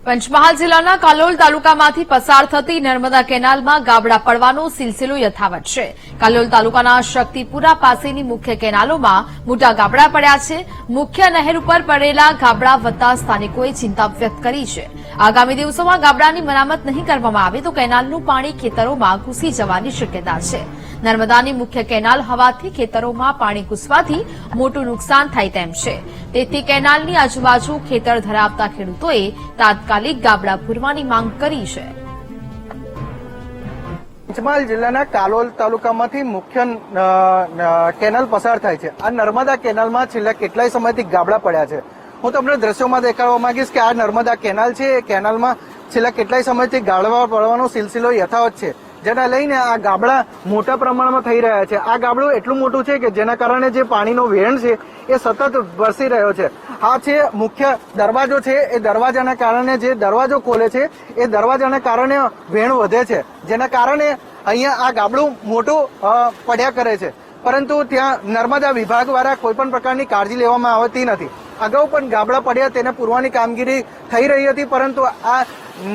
પંચમહાલ જિલ્લાના કાલોલ તાલુકામાંથી પસાર થતી નર્મદા કેનાલમાં ગાબડા પડવાનો સિલસિલો યથાવત છે। કાલોલ તાલુકાના શક્તિપુરા પાસેની મુખ્ય કેનાલોમાં મોટા ગાબડા પડ્યા છે। મુખ્ય નહેર ઉપર પડેલા ગાબડા વધતા સ્થાનિકોએ ચિંતા વ્યક્ત કરી છે। આગામી દિવસોમાં ગાબડાની મરામત નહીં કરવામાં આવે તો કેનાલનું પાણી ખેતરોમાં ઘૂસી જવાની શક્યતા છે। નર્મદાની મુખ્ય કેનાલ હોવાથી ખેતરોમાં પાણી ઘૂસવાથી મોટું નુકસાન થાય તેમ છે। તેથી કેનાલની આજુબાજુ ખેતર ધરાવતા ખેડૂતોએ તાત્કાલિક ગાબડા પૂરવાની માંગ કરી છે। પંચમહાલ જિલ્લાના કાલોલ તાલુકામાંથી મુખ્ય કેનાલ પસાર થાય છે। આ નર્મદા કેનાલમાં છેલ્લા કેટલાય સમયથી ગાબડા પડ્યા છે। હું તમને દ્રશ્યોમાં દેખાડવા માંગીશ કે આ નર્મદા કેનાલ છે, એ કેનાલમાં છેલ્લા કેટલાય સમયથી ગાબડા પડવાનો સિલસિલો યથાવત છે, જેના લઈને આ ગાબડા મોટા પ્રમાણમાં થઈ રહ્યા છે। આ ગાબડું એટલું મોટું છે કે જેના કારણે જે પાણીનો વહેણ છે એ સતત વરસી રહ્યો છે। આ છે મુખ્ય દરવાજો છે, એ દરવાજાના કારણે જે દરવાજો ખોલે છે એ દરવાજાના કારણે વહેણ વધે છે, જેના કારણે અહીંયા આ ગાબડું મોટું પડ્યા કરે છે। પરંતુ ત્યાં નર્મદા વિભાગ દ્વારા કોઈ પણ પ્રકારની કાળજી લેવામાં આવતી નથી। અગાઉ પણ ગાબડા પડ્યા તેને પૂરવાની કામગીરી થઈ રહી હતી, પરંતુ આ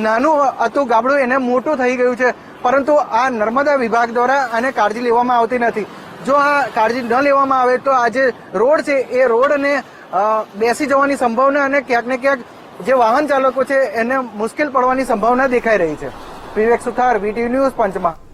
નાનું હતું ગાબડું એને મોટું થઈ ગયું છે, પરંતુ આ નર્મદા વિભાગ દ્વારા આને કાળજી લેવામાં આવતી નથી। જો આ કાળજી ન લેવામાં આવે તો આ જે રોડ છે એ રોડને બેસી જવાની સંભાવના અને ક્યાંક ને ક્યાંક જે વાહન ચાલકો છે એને મુશ્કેલ પડવાની સંભાવના દેખાઈ રહી છે। વિવેક સુથાર, વીટીવી ન્યૂઝ, પંચમહાલ।